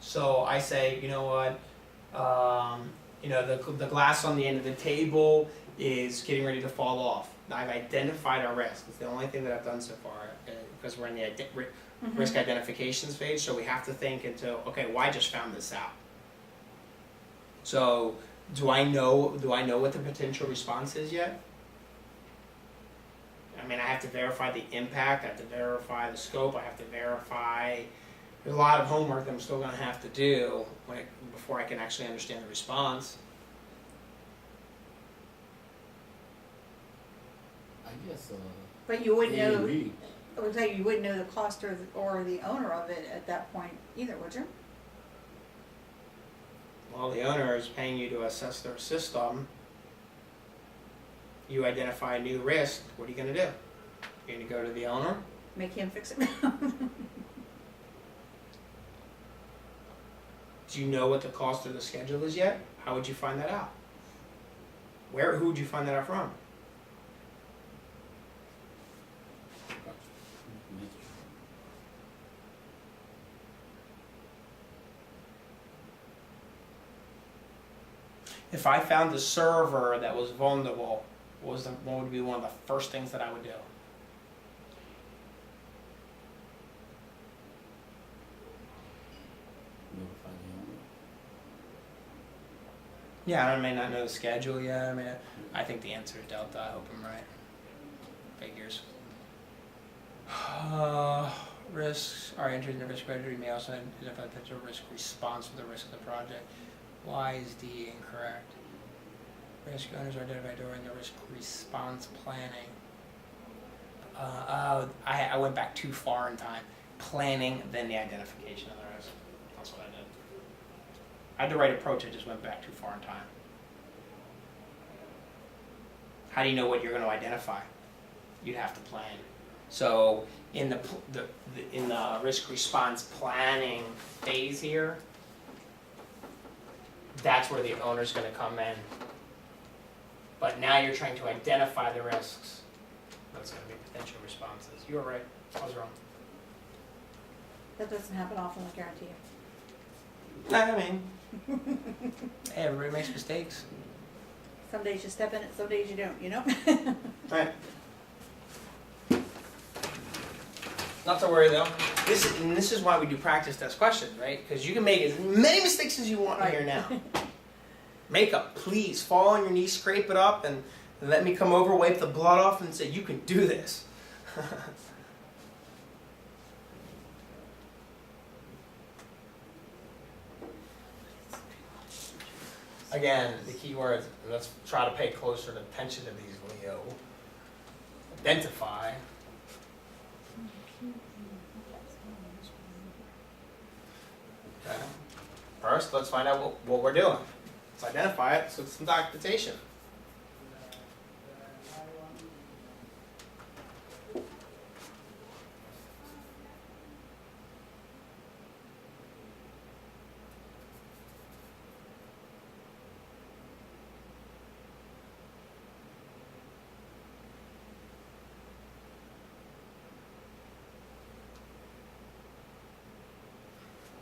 So I say, you know what, you know, the glass on the end of the table is getting ready to fall off. I've identified our risk. It's the only thing that I've done so far, because we're in the risk identification stage, so we have to think into, okay, well, I just found this out. So do I know what the potential response is yet? I mean, I have to verify the impact, I have to verify the scope, I have to verify, there's a lot of homework that I'm still going to have to do before I can actually understand the response. I guess, But you wouldn't A and know, B. I would tell you wouldn't know the cost or the owner of it at that point either, would you? Well, the owner is paying you to assess their system. You identify a new risk, what are you going to do? You're going to go to the owner? Make him fix it. Do you know what the cost of the schedule is yet? How would you find that out? Who would you find that out from? If I found a server that was vulnerable, what would be one of the first things that I would do? Notify the owner. Yeah, I may not know the schedule yet. I mean, I think the answer is Delta. I hope I'm right. Figures. Risks are entered in the risk registry. You may also identify the potential risk response for the risk of the project. Why is D incorrect? Risk owners are identified during the risk response planning. I went back too far in time. Planning, then the identification of the risk. That's what I did. I had the right approach, I just went back too far in time. How do you know what you're going to identify? You'd have to plan. So in the risk response planning phase here, that's where the owner's going to come in. But now you're trying to identify the risks. That's going to be potential responses. You were right. I was wrong. That doesn't happen often, I guarantee you. I mean, hey, everybody makes mistakes. Some days you step in it, some days you don't, you know? Right. Not to worry though. This is why we do practice test questions, right? Because you can make as many mistakes as you want Right. here now. Make up, please. Fall on your knees, scrape it up, and let me come over, wipe the blood off, and say, you can do this. Again, the key words, let's try to pay closer attention to these, Leo. Identify. Okay. First, let's find out what we're doing. Let's identify it, so it's some documentation.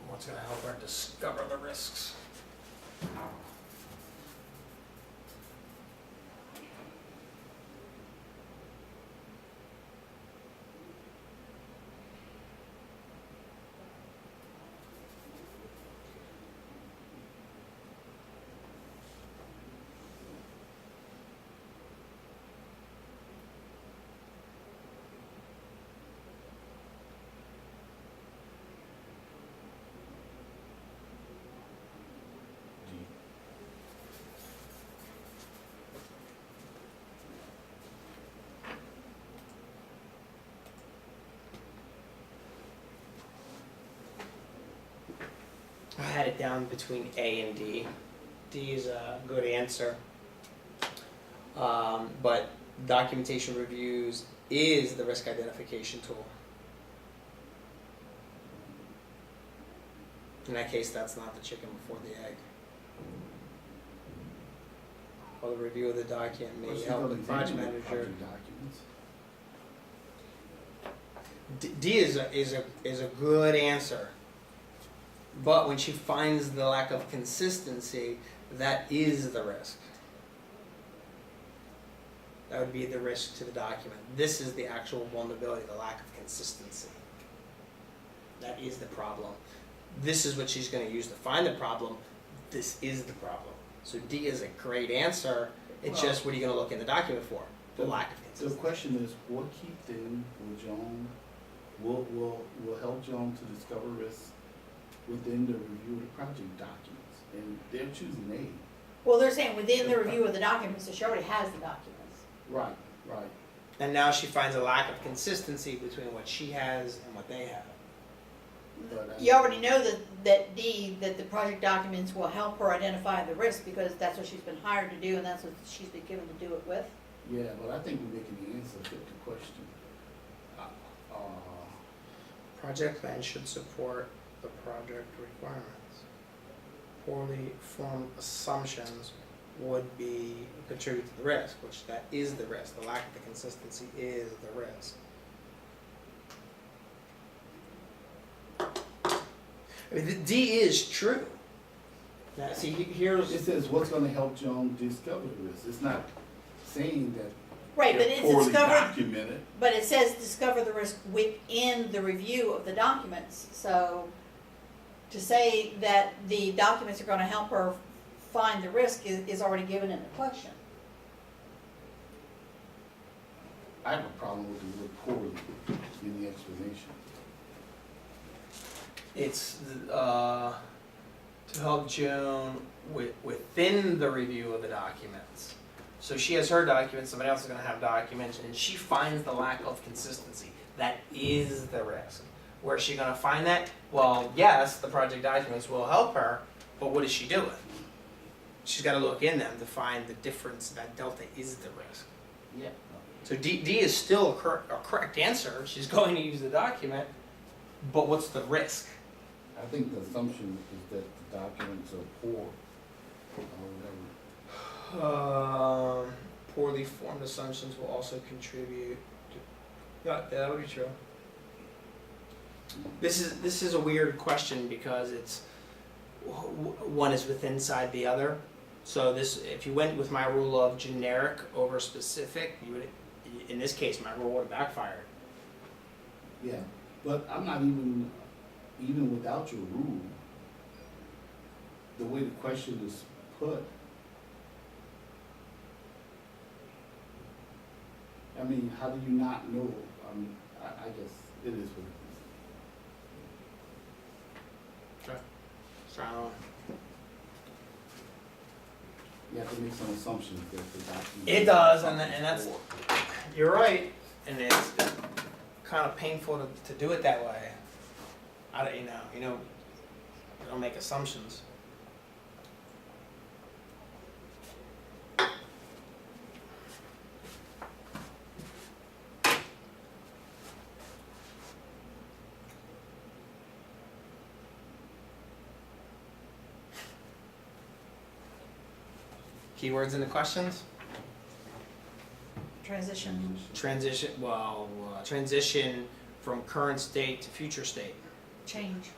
What's going to help her discover the risks? I had it down between A and D. D is a good answer. But documentation reviews is the risk identification tool. In that case, that's not the chicken before the egg. While the review of the document may help the project manager. Documents. D is a good answer. But when she finds the lack of consistency, that is the risk. That would be the risk to the document. This is the actual vulnerability, the lack of consistency. That is the problem. This is what she's going to use to find the problem. This is the problem. So D is a great answer. It's Well, just what are you going to look in the document for? The lack of The consistency. question is, what keep them, will help Joan to discover risks within the review of the project documents? And they're choosing A. Well, they're saying within the review of the documents, so she already has the documents. Right, right. And now she finds a lack of consistency between what she has and what they have. But, You already know that the project documents will help her identify the risk because that's what she's been hired to do and that's what she's been given to do it with. Yeah, but I think we're making the answer fit the question. Project plan should support the project requirements. Poorly formed assumptions would contribute to the risk, which that is the risk. The lack of the consistency is the risk. I mean, the D is true. Now, see, here's It says what's gonna help Joan discover the risk. It's not saying that Right, but they're it's poorly discovered, documented. but it says discover the risk within the review of the documents. So to say that the documents are gonna help her find the risk is already given in the question. I have a problem with the word poorly in the explanation. it's to help Joan within the review of the documents. So she has her documents, somebody else is going to have documents, and she finds the lack of consistency. That is the risk. Where is she going to find that? Well, yes, the project documents will help her, but what is she doing? She's got to look in them to find the difference. That delta is the risk. Yeah. So D is still a correct answer. She's going to use the document, but what's the risk? I think the assumption is that the documents are poor or whatever. Poorly formed assumptions will also contribute to, yeah, that would be true. This is a weird question because it's one is within inside the other. So this, if you went with my rule of generic over specific, you would, in this case, my rule would have backfired. Yeah, but I'm not even without your rule, the way the question is put, I mean, how do you not know? I guess it is what it is. So, You have to make some assumptions that the document. it does, and that's, you're right, and it's kind of painful to do it that way. I don't, you don't make assumptions. Keywords in the questions? Transition. Transition from current state to future state. Change.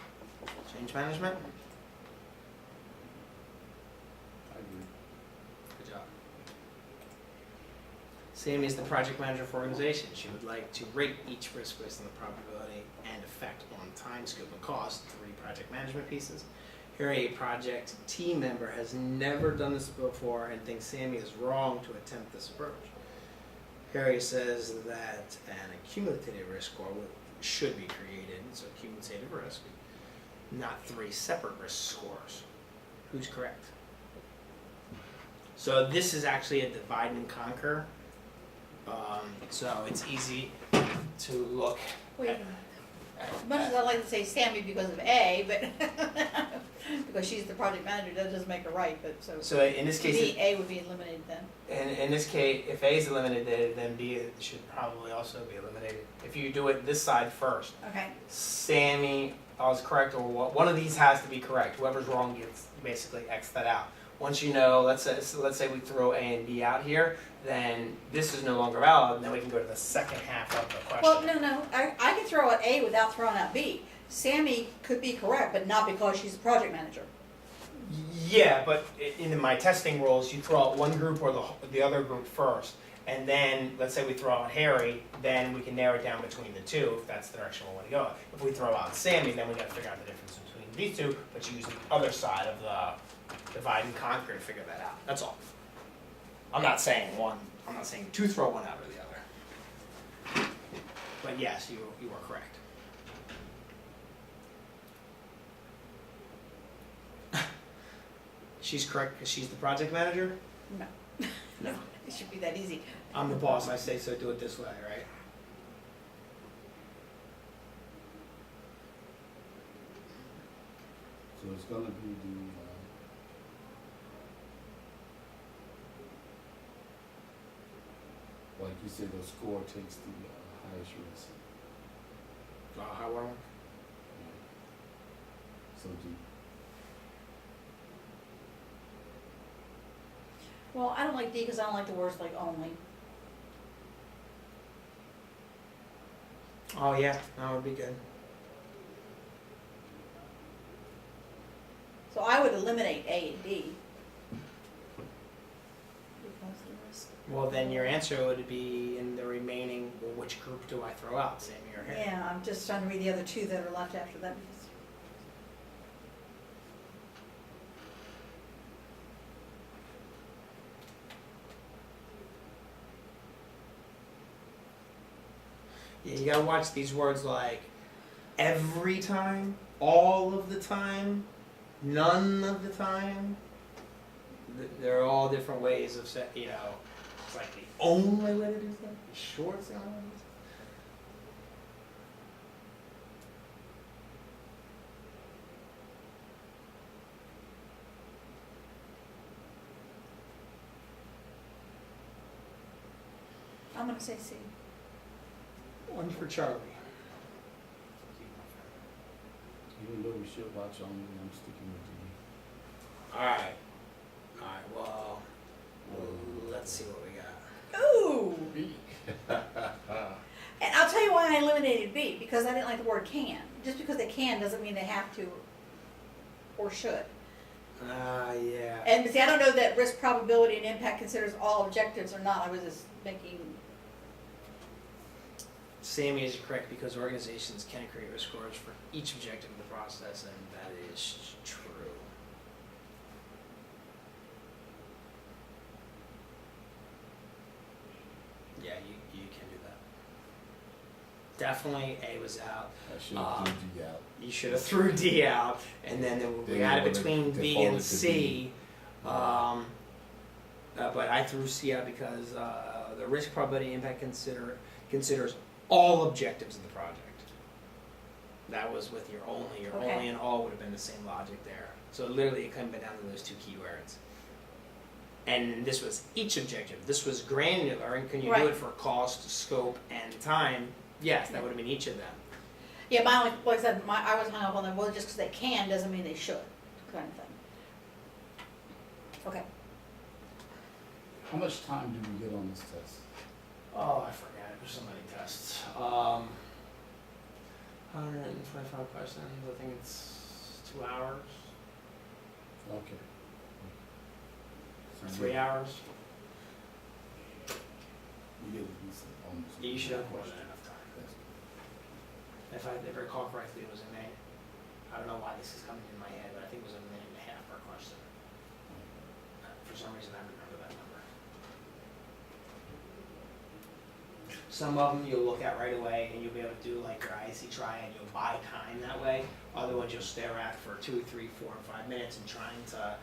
Change management? I agree. Good job. Sammy is the project manager for organization. She would like to rate each risk based on the probability and effect on time, scope, and cost. 3 project management pieces. Here, a project team member has never done this before and thinks Sammy is wrong to attempt this approach. Harry says that an accumulative risk score should be created, so cumulative risk, not 3 separate risk scores. Who's correct? So this is actually a divide and conquer. So it's easy to look Wait, at. as much as I like to say Sammy because of A, but because she's the project manager, that doesn't make her right, but so. So in this case, A would be eliminated then. in this case, if A is eliminated, then B should probably also be eliminated. If you do it this side first, Okay. Sammy was correct, or one of these has to be correct. Whoever's wrong gets basically X that out. Once you know, let's say we throw A and B out here, then this is no longer valid, and then we can go to the second half of the question. Well, no, I can throw out A without throwing out B. Sammy could be correct, but not because she's a project manager. Yeah, but in my testing rules, you throw out one group or the other group first, and then, let's say we throw out Harry, then we can narrow it down between the two, if that's the direction we want to go. If we throw out Sammy, then we gotta figure out the difference between these two, but use the other side of the divide and conquer to figure that out, that's all. I'm not saying to throw one out or the other. But yes, you are correct. She's correct because she's the project manager? No. No. It should be that easy. I'm the boss, I say so, do it this way, right? So it's gonna be like you said, the score takes the highest risk. High water mark? So do, Well, I don't like D because I don't like the words like only. Oh yeah, that would be good. So I would eliminate A and D. Because the risk. Well, then your answer would be in the remaining, well, which group do I throw out, Sammy or Harry? Yeah, I'm just trying to read the other two that are left after that. Yeah, you gotta watch these words like every time, all of the time, none of the time. They're all different ways of saying, it's like the only way to do something. Sure, it's the only way to do something. I'm gonna say C. One for Charlie. even though we should watch only, I'm sticking with Alright, well, let's see what we got. Ooh! D. And I'll tell you why I eliminated B, because I didn't like the word can. Just because they can doesn't mean they have to or should. Yeah. And see, I don't know that risk, probability, and impact considers all objectives or not. I was just making, Sammy is correct because organizations can create risk scores for each objective of the process, and that is true. Yeah, you can do that. Definitely A was out. I should have D out. You should have threw D out, and then we Then had you it between would've B and defaulted to C. B. But I threw C out because the risk probability impact considers all objectives of the project. That was with your only. Your Okay. only and all would have been the same logic there. So literally it comes down to those two keywords. And this was each objective. This was granular, and can you do Right. it for cost, scope, and time? Yes, that would have been each of them. yeah, my only, like I said, I was hung up on them, well, just because they can doesn't mean they should, kind of thing. Okay. How much time do we get on this test? Oh, I forgot. There's so many tests. 125 questions. I think it's 2 hours, Okay. So 3 hours. We get at least almost. Yeah, you should have more than enough time. That's If I recall correctly, it was a minute. I don't know why this is coming in my head, but I think it was a minute and a half per question. For some reason, I remember that number. Some of them you'll look at right away, and you'll be able to do like your IC try, and you'll buy time that way. Other ones you'll stare at for 2, 3, 4, and 5 minutes, and trying to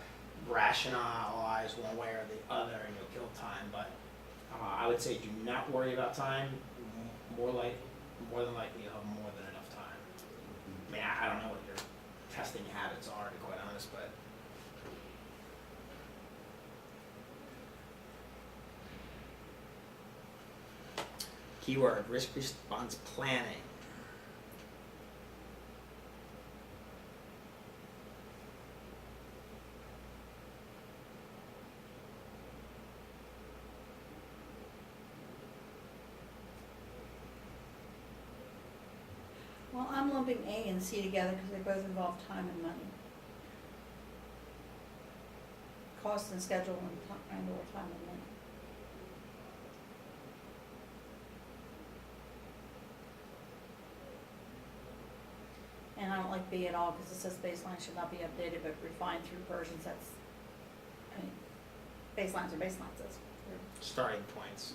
rationalize one way or the other, and you'll kill time. But I would say do not worry about time. More than likely you'll have more than enough time. I mean, I don't know what your testing habits are, to be quite honest, but keyword, risk response planning. Well, I'm lumping A and C together because they both involve time and money. Cost and schedule and or time and money. And I don't like B at all because it says baseline should not be updated but refined through versions. That's, I mean, baselines are baselines. That's Starting points.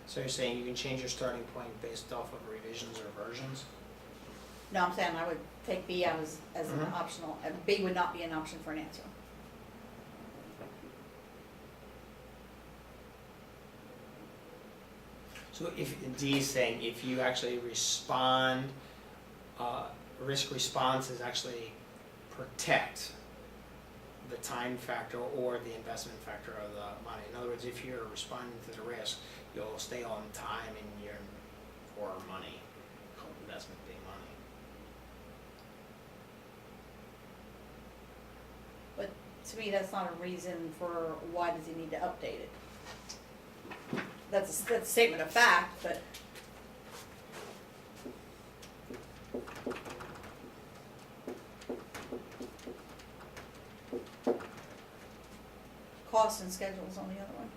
So you're saying you can change your starting point based off of revisions or versions? no, I'm saying I would take B out as an Mhm. optional. B would not be an option for an answer. So if D is saying if you actually respond, risk response is actually protect the time factor or the investment factor of the money. In other words, if you're responding to the risk, you'll stay on time and you're for money, investment being money. But to me, that's not a reason for why does he need to update it. That's a statement of fact, but cost and schedule is on the other one.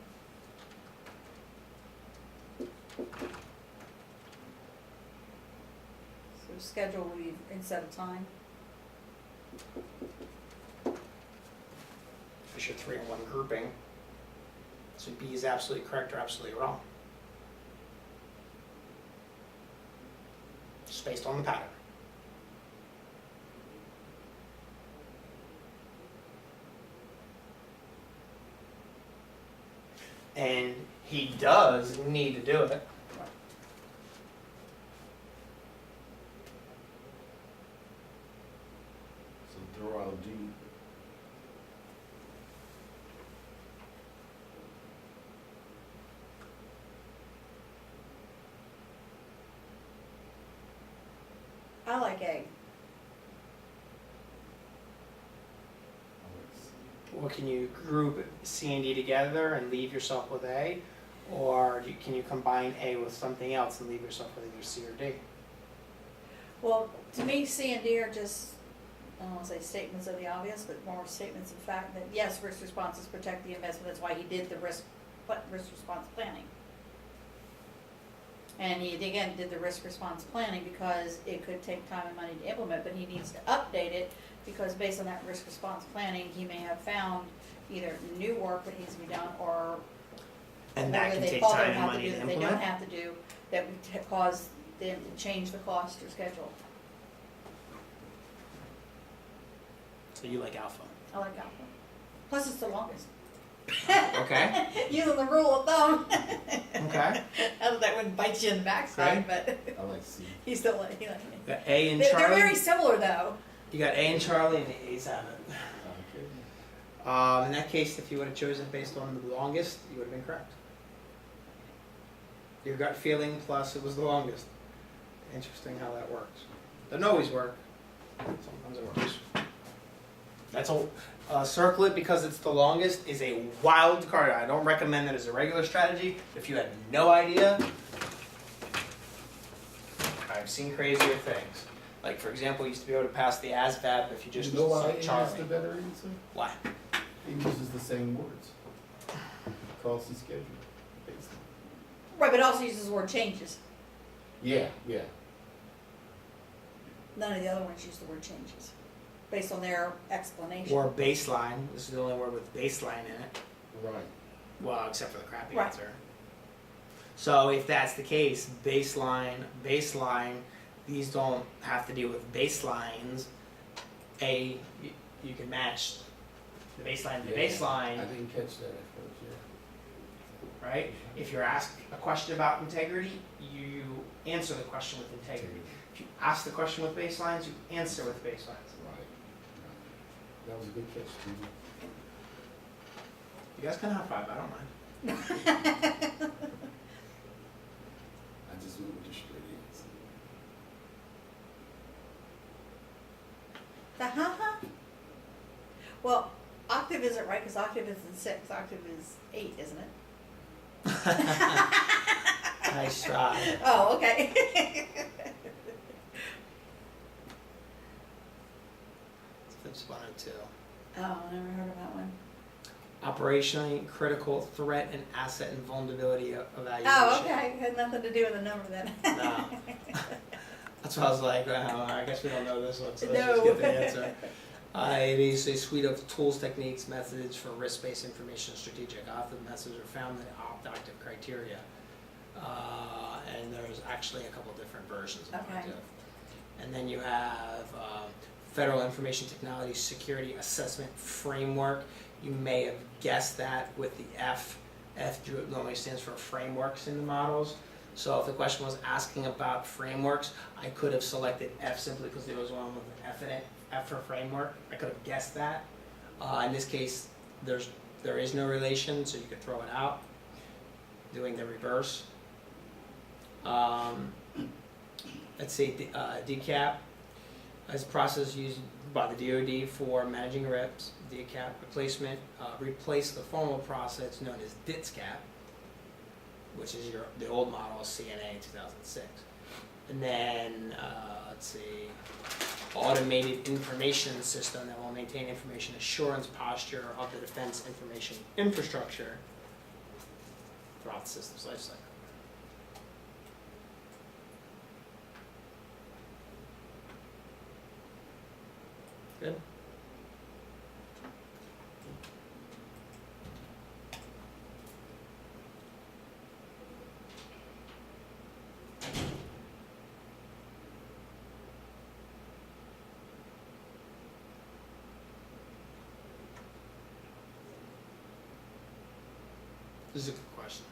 So schedule would be instead of time. It's your 3-in-1 grouping. So B is absolutely correct or absolutely wrong. Just based on the pattern. And he does need to do it. So throw out D. I like A. Well, can you group C and D together and leave yourself with A? Or can you combine A with something else and leave yourself with either C or D? Well, to me, C and D are just, I don't want to say statements of the obvious, but more statements of fact that yes, risk responses protect the investment. That's why he did the risk response planning. And he, again, did the risk response planning because it could take time and money to implement, but he needs to update it because based on that risk response planning, he may have found either new work that needs to be done or And that can they take thought time they and have to money do to that they don't implement? have to do, that would cause them to change the cost or schedule. So you like alpha. I like alpha. Plus it's the longest. Okay, Using the rule of thumb. okay. That wouldn't bite you in the backside, but I like C. he still like, he like it. Got A and They're Charlie. very similar though. You got A and Charlie and the A's have it. Okay. In that case, if you would have chosen based on the longest, you would have been correct. Your gut feeling plus it was the longest. Interesting how that works. Doesn't always work. Sometimes it works. That's all. Circle it because it's the longest is a wild card. I don't recommend that as a regular strategy. If you had no idea, I've seen crazier things. Like for example, you used to be able to pass the ASVAB if you just You know why said A is Charlie. the better answer? Why? It uses the same words. Cost and schedule, basically. Right, but it also uses the word changes. Yeah, yeah. None of the other ones use the word changes, based on their explanation. Or baseline. This is the only word with baseline in it. Right. Well, except for the crappy Right. answer. So if that's the case, baseline, these don't have to deal with baselines. You can match the baseline to Yeah. baseline, I didn't catch that at first, yeah. right? If you're asked a question about integrity, you answer the question with integrity. If you ask the question with baselines, you answer with baselines. Right. That was a good catch, too. You guys can high five, I don't mind. I just went with the straight answer. The ha-ha? Well, octave isn't right, because octave isn't 6, octave is 8, isn't it? Nice try. Oh, okay. Regs 102. Oh, never heard of that one. Operationally critical threat and asset and vulnerability evaluation. Oh, okay, had nothing to do with the number then. No. That's why I was like, I guess we don't know this one, so let's No. just get the answer. It is a suite of tools, techniques, methods for risk-based information strategic. Optive methods are found in the Optive criteria. And there's actually a couple different versions of Okay. Optive. And then you have Federal Information Technology Security Assessment Framework. You may have guessed that with the F. F normally stands for frameworks in the models. So if the question was asking about frameworks, I could have selected F simply because there was one with an F in it. F for framework. I could have guessed that. In this case, there is no relation, so you could throw it out. Doing the reverse. Let's see, DCAP is a process used by the DoD for managing risks. DCAP replacement replaced the formal process known as DITSCAP, which is the old model of CNA in 2006. And then, let's see, automated information system that will maintain information assurance posture of the defense information infrastructure throughout the system's lifecycle. Good. This is a good question.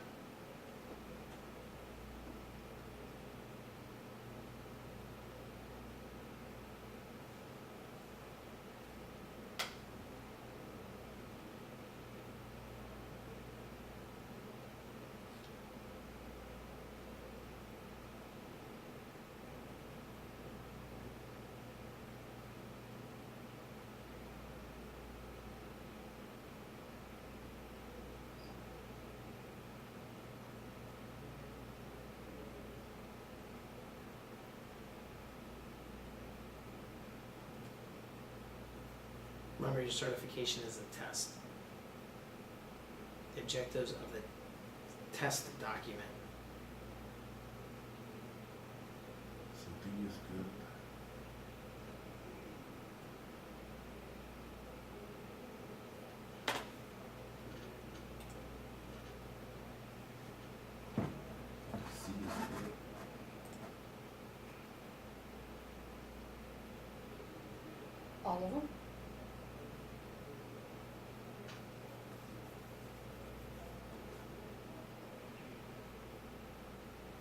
Remember, your certification is a test. The objectives of the test document. So D is good. C is good. All of them?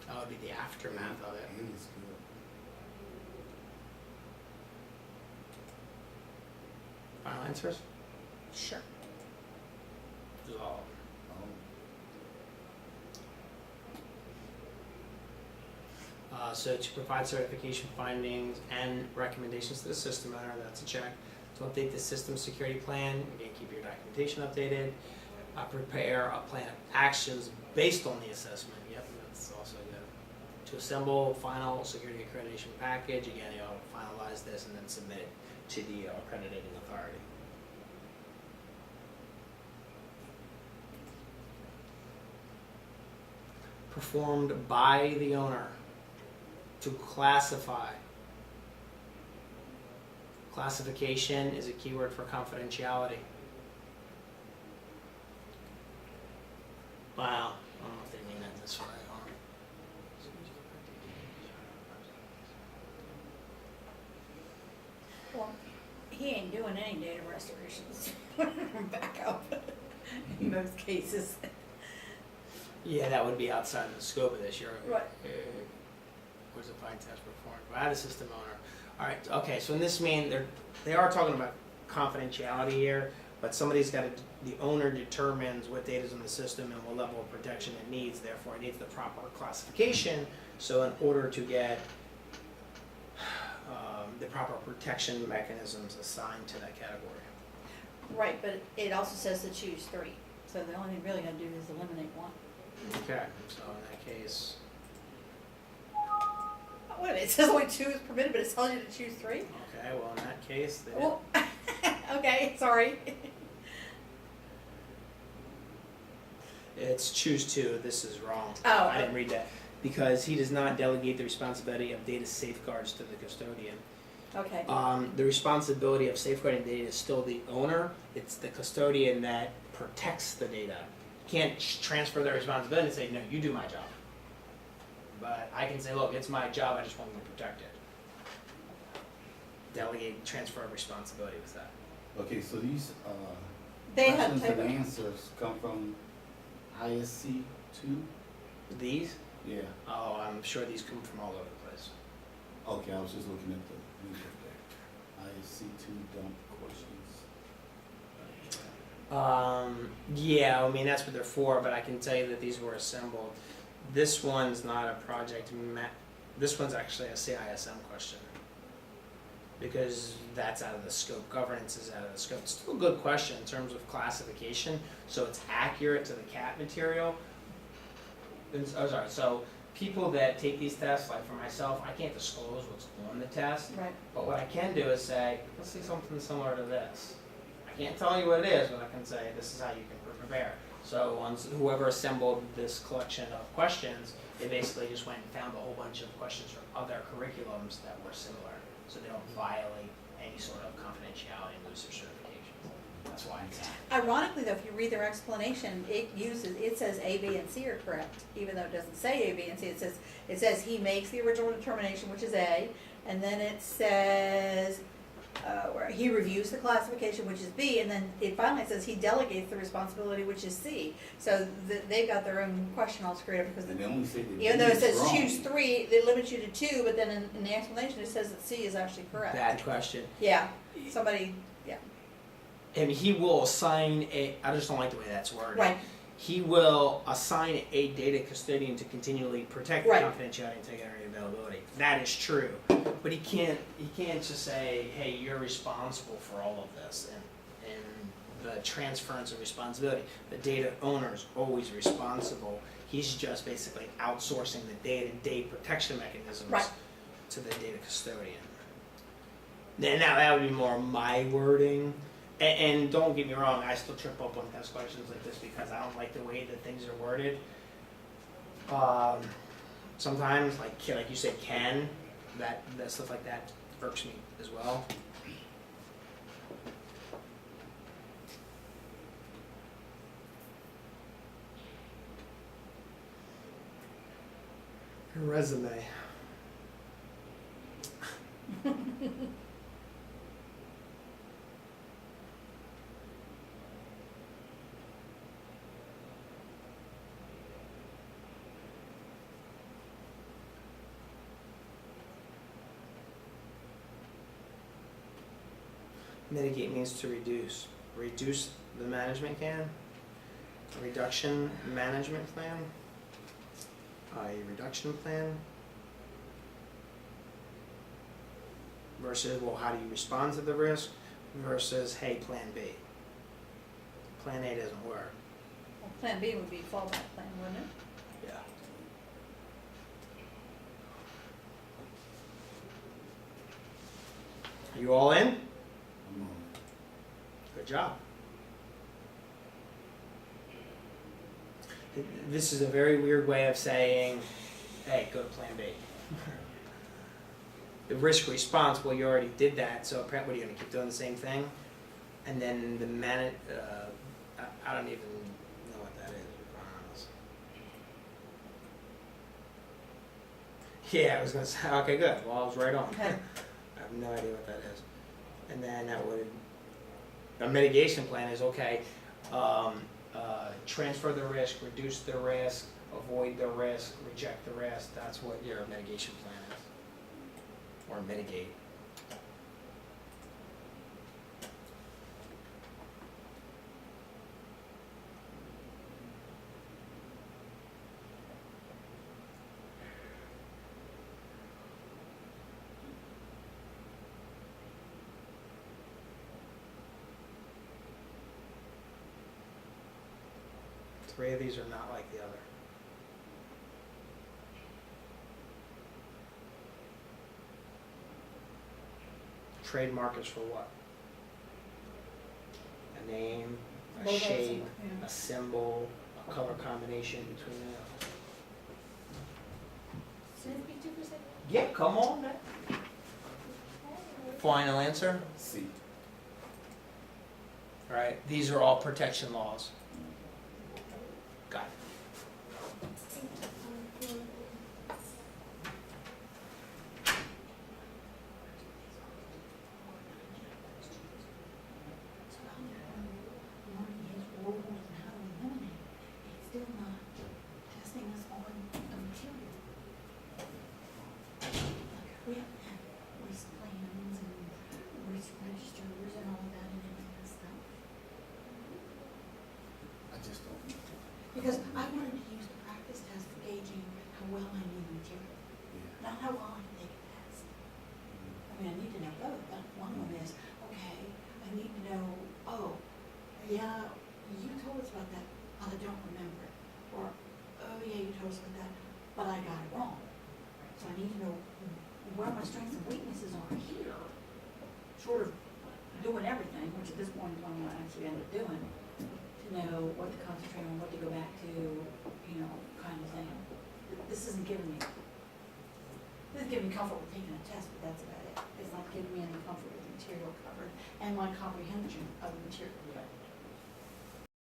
That would be the aftermath of it. A is good. Final answers? Sure. All. So to provide certification findings and recommendations to the system owner, that's a check. To update the system security plan, again, keep your documentation updated. Prepare a plan of actions based on the assessment. Yep, that's also good. To assemble final security accreditation package, again, you'll finalize this and then submit it to the accrediting authority. Performed by the owner. To classify. Classification is a keyword for confidentiality. Wow, I don't know if they mean that this way. Well, he ain't doing any data restorations. Back up in most cases. Yeah, that would be outside the scope of this. You're Right. Where's the fine test performed by the system owner? All right. Okay. So in this they are talking about confidentiality here, but somebody's got to. The owner determines what data is in the system and what level of protection it needs. Therefore, it needs the proper classification. So in order to get the proper protection mechanisms assigned to that category. Right, but it also says to choose 3. So the only thing really gonna do is eliminate 1. Okay. So in that case. Wait a minute, it says only 2 is permitted, but it tells you to choose 3? Okay. Well, in that case, they Well, sorry. It's choose to, this is wrong. Oh. I didn't read that. Because he does not delegate the responsibility of data safeguards to the custodian. Okay, The responsibility of safeguarding data is still the owner. It's the custodian that protects the data. You can't transfer the responsibility and say, no, you do my job. But I can say, look, it's my job, I just want to protect it. Delegate, transfer of responsibility with that. Okay, so these, they have questions and to, answers come from ISC two? These, Yeah, oh, I'm sure these come from all over the place. okay, I was just looking at the link up there. ISC two dump questions. Yeah, I mean, that's what they're for, but I can tell you that these were assembled. This one's not a project this one's actually a CISM question. Because that's out of the scope, governance is out of the scope. It's still a good question in terms of classification, so it's accurate to the CAT material. So people that take these tests, like for myself, I can't disclose what's on the test, right, but what I can do is say, let's see something similar to this. I can't tell you what it is, but I can say, this is how you can prepare. So once whoever assembled this collection of questions, they basically just went and found a whole bunch of questions from other curriculums that were similar, so they don't violate any sort of confidentiality and lose their certifications. That's why it's ironically though, if you read their explanation, it says A, B, and C are correct, even though it doesn't say A, B, and C, it says he makes the original determination, which is A, and then it says, where he reviews the classification, which is B, and then it finally says he delegates the responsibility, which is C. So they've got their own question all screwed up because And they only say that even though it B is says wrong. choose 3, it limits you to 2, but then in the explanation it says that C is actually correct. bad question. Yeah, somebody, yeah, And he will assign I just don't like the way that's worded. right, He will assign a data custodian to continually protect Right. confidentiality, integrity, and availability. That is true. But he can't just say, hey, you're responsible for all of this and the transference of responsibility. The data owner is always responsible. He's just basically outsourcing the day-to-day protection mechanisms Right. to the data custodian. Then now that would be more my wording. And don't get me wrong, I still trip up on test questions like this because I don't like the way that things are worded. Sometimes, like you said, can, that stuff like that irks me as well. Your resume. Mitigate means to reduce. Reduce the management plan. Reduction management plan. A reduction plan. Versus, well, how do you respond to the risk? Versus, hey, plan B. Plan A doesn't work. well, plan B would be fallback plan, wouldn't it? Yeah. Are you all in? I'm on. Good job. This is a very weird way of saying, hey, go to plan B. The risk response, well, you already did that, so apparently what, are you going to keep doing the same thing? And then the I don't even know what that is, to be quite honest. Yeah, I was going to say, okay, good. Well, I was right on. I have no idea what that is. And then that would, a mitigation plan is, okay, transfer the risk, reduce the risk, avoid the risk, reject the risk. That's what your mitigation plan is. Or mitigate. Three of these are not like the other. Trademark is for what? a name, a Logo, shape, yeah. a symbol, a color combination between them. Yeah, come on, man. Final answer? C. Right, these are all protection laws. Got it. It's still not testing us on the material. We haven't had waste plans and waste registers and all of that and any of that stuff. I just don't know. Because I wanted to use the practice test for gauging how well I knew the material, Yeah. not how well I can take a test. I mean, I need to know both, but one of them is, okay, I need to know, oh, yeah, you told us about that, but I don't remember it. Or, oh yeah, you told us about that, but I got it wrong. So I need to know where my strengths and weaknesses are here, short of doing everything, which at this point is what I'm gonna actually end up doing, to know what to concentrate on, what to go back to, you know, kind of thing. This isn't giving me comfort with taking a test, but that's about it. It's not giving me any comfort with the material covered and my comprehension of the material.